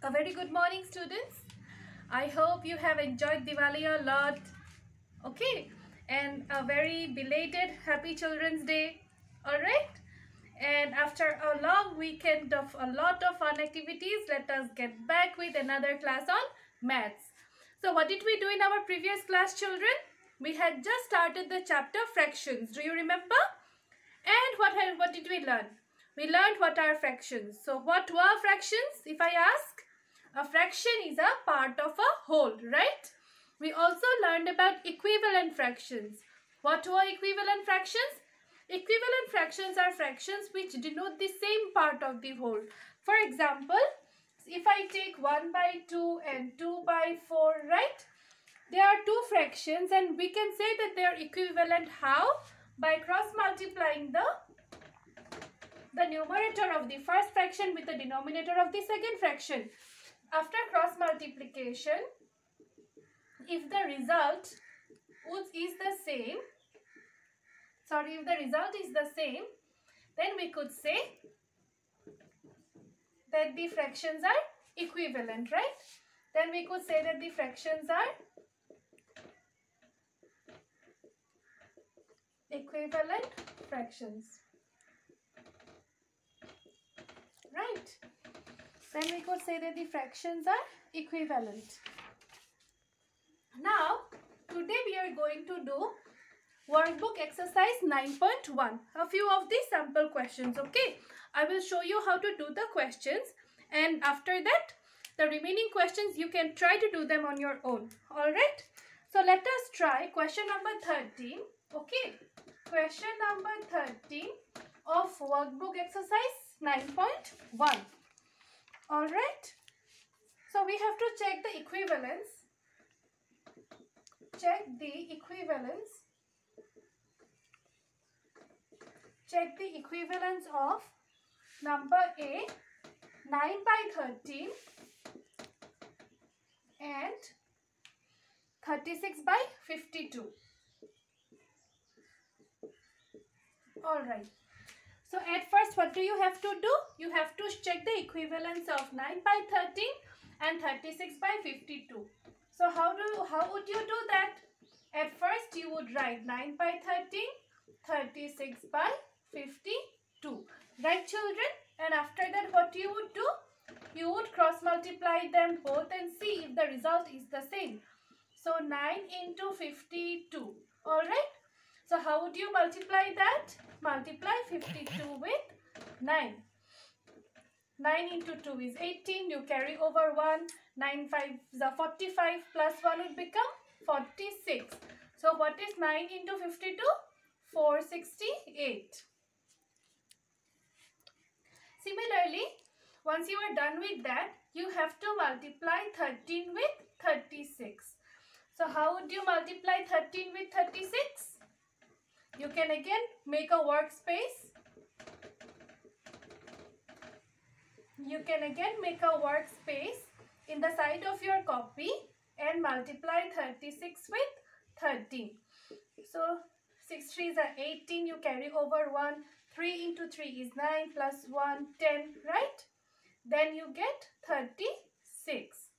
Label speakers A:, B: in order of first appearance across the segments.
A: A very good morning, students. I hope you have enjoyed Diwali a lot. Okay, and a very belated happy Children's Day. Alright, and after a long weekend of a lot of fun activities, let us get back with another class on maths. So what did we do in our previous class, children? We had just started the chapter fractions. Do you remember? And what did we learn? We learned what are fractions. So what were fractions, if I ask? A fraction is a part of a whole, right? We also learned about equivalent fractions. What were equivalent fractions? Equivalent fractions are fractions which denote the same part of the whole. For example, if I take 1 by 2 and 2 by 4, right? There are two fractions and we can say that they are equivalent. How? By cross multiplying the numerator of the first fraction with the denominator of the second fraction. After cross multiplication, if the result is the same, then we could say that the fractions are equivalent, right? Then we could say that the fractions are equivalent fractions, right? Then we could say that the fractions are equivalent. Now, today we are going to do workbook exercise 9.1. A few of the sample questions, okay? I will show you how to do the questions, and after that, the remaining questions you can try to do them on your own. Alright? So, let us try question number 13, okay? Question number 13 of workbook exercise 9.1. Alright, so we have to check the equivalence. Check the equivalence of number A, 9 by 13 and 36 by 52. Alright. So at first, what do you have to do? You have to check the equivalence of 9 by 13 and 36 by 52. So how would you do that? At first, you would write 9 by 13, 36 by 52. Right, children? And after that, what you would do? You would cross multiply them both and see if the result is the same. So 9 into 52. Alright? So how would you multiply that? Multiply 52 with 9. 9 into 2 is 18. You carry over 1. 9 5 is 45 plus 1 would become 46. So what is 9 into 52? 468. Similarly, once you are done with that, you have to multiply 13 with 36. So how would you multiply 13 with 36? You can again make a workspace. You can again make a workspace in the side of your copy and multiply 36 with 13. So 6 3s are 18. You carry over 1. 3 into 3 is 9 plus 1, 10, right? Then you get 36.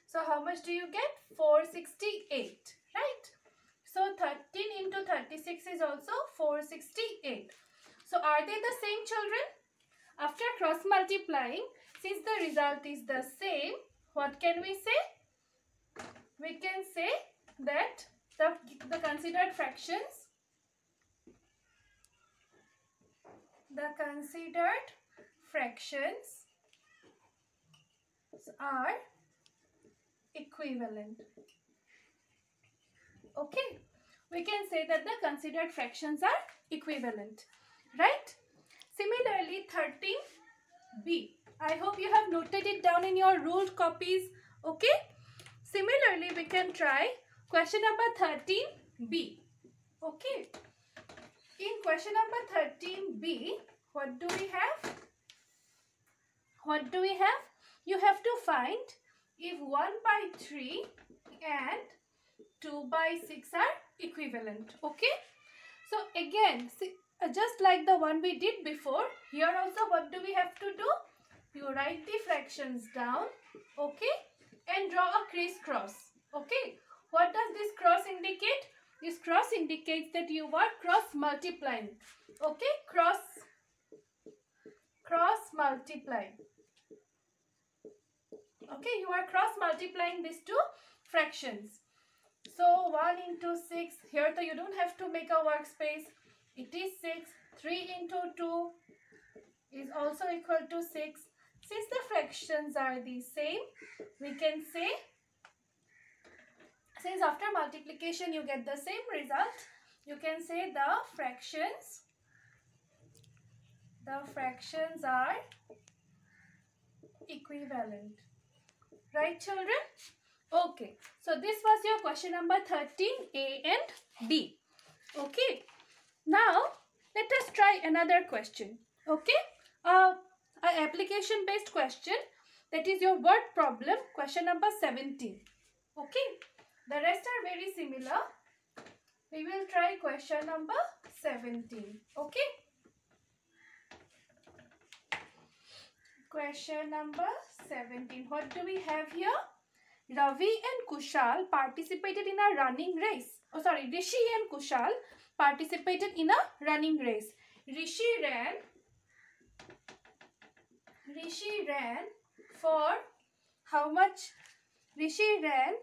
A: So how much do you get? 468, right? So 13 into 36 is also 468. So are they the same, children? After cross multiplying, since the result is the same, what can we say? We can say that the considered fractions are equivalent. Okay, we can say that the considered fractions are equivalent, right? Similarly, 13b. I hope you have noted it down in your ruled copies, okay? Similarly, we can try question number 13b, okay? In question number 13b, what do we have? You have to find if 1 by 3 and 2 by 6 are equivalent, okay? So again, see, just like the one we did before, here also what do we have to do? you write the fractions down, okay, and draw a crisscross, okay. What does this cross indicate? This cross indicates that you are cross multiplying, okay, cross multiply, okay, you are cross multiplying these two fractions. So 1 into 6, here though you don't have to make a workspace, it is 6. 3 into 2 is also equal to 6. Since the fractions are the same, we can say, since after multiplication you get the same result, you can say the fractions are equivalent. Right, children? Okay. So this was your question number 13A and B. Okay. Now let us try another question. Okay. An application based question, that is your word problem, question number 17. Okay. The rest are very similar. We will try question number 17. Okay. Question number 17. What do we have here? Ravi and Kushal participated in a running race. Oh, sorry. Rishi and Kushal participated in a running race. Rishi ran for how much? Rishi ran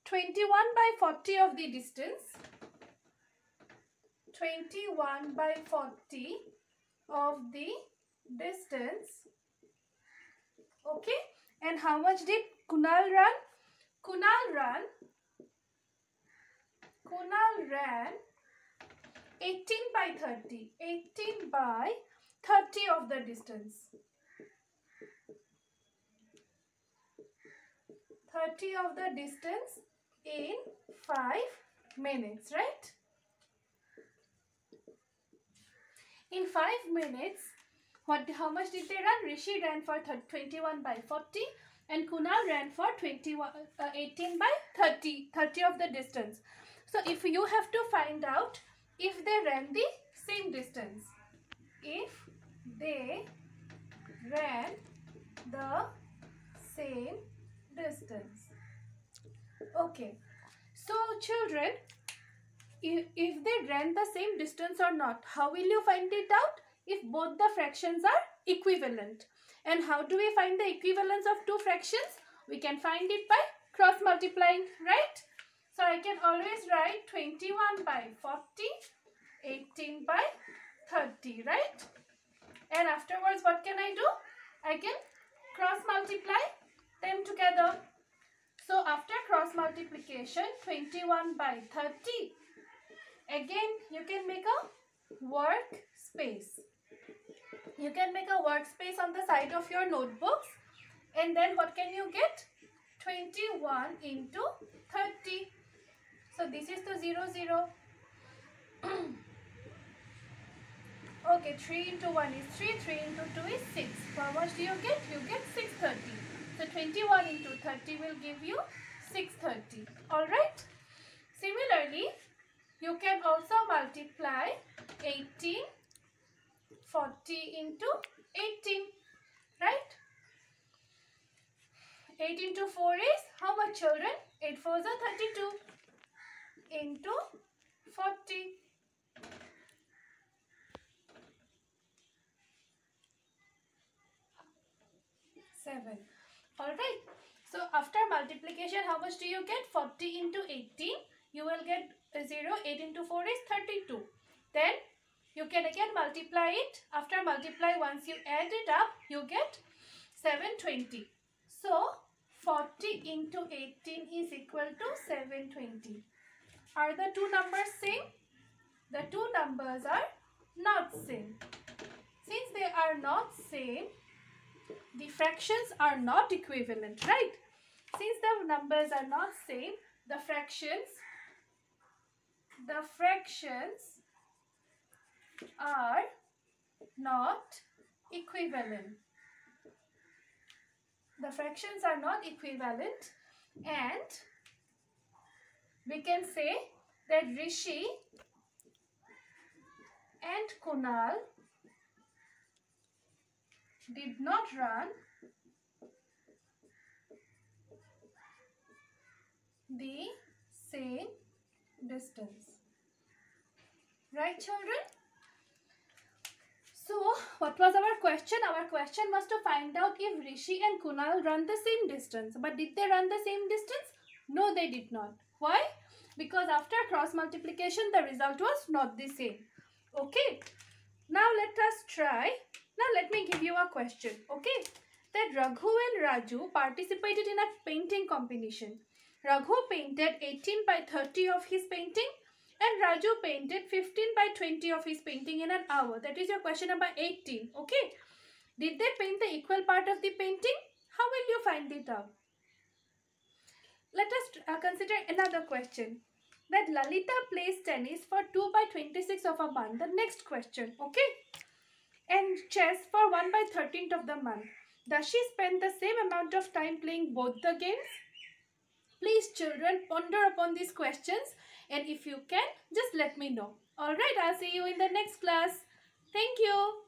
A: 21/40 of the distance. 21/40 of the distance. Okay. And how much did Kunal run? Kunal ran 18/30. 18/30 of the distance. 30 of the distance in 5 minutes, right? In 5 minutes, how much did they run? Rishi ran for 21/40 and Kunal ran for 18/30, 30 of the distance. So if you have to find out if they ran the same distance, if they ran the same distance. Okay, so children, if they ran the same distance or not, how will you find it out? If both the fractions are equivalent. And how do we find the equivalence of two fractions? We can find it by cross multiplying, right? So I can always write 21/40, 18/30, right? And afterwards, what can I do? I can cross multiply them together. So after cross multiplication, 21/30, again you can make a workspace. You can make a workspace on the side of your notebooks, and then what can you get? 21 into 30. So this is the 0, 0. Okay, 3 into 1 is 3, 3 into 2 is 6. How much do you get? You get 630. So 21 into 30 will give you 630. Alright? Similarly, you can also multiply 18, 40 into 18. Right? 8 into 4 is how much, children? 8 4s are 32 into 40. Alright, so after multiplication, how much do you get? 40 into 18, you will get 0. 8 into 4 is 32. Then you can again multiply it. After multiply, once you add it up, you get 720. So 40 into 18 is equal to 720. Are the two numbers same? The two numbers are not same. Since they are not same, the fractions are not equivalent, right? Since the numbers are not same, the fractions are not equivalent. The fractions are not equivalent, and we can say that Rishi and Kunal did not run the same distance. Right, children? So, what was our question? Our question was to find out if Rishi and Kunal run the same distance. But did they run the same distance? No, they did not. Why? Because after cross multiplication, the result was not the same. Okay. Now let us try. Now let me give you a question. Okay. That Raghu and Raju participated in a painting competition. Raghu painted 18 by 30 of his painting and Raju painted 15 by 20 of his painting in an hour. That is your question number 18. Okay. Did they paint the equal part of the painting? How will you find it out? Let us consider another question. That Lalita plays tennis for 2 by 26 of a month. The next question. Okay. And chess for 1 by 13th of the month. Does she spend the same amount of time playing both the games? Please, children, ponder upon these questions, and if you can, just let me know. Alright, I'll see you in the next class. Thank you.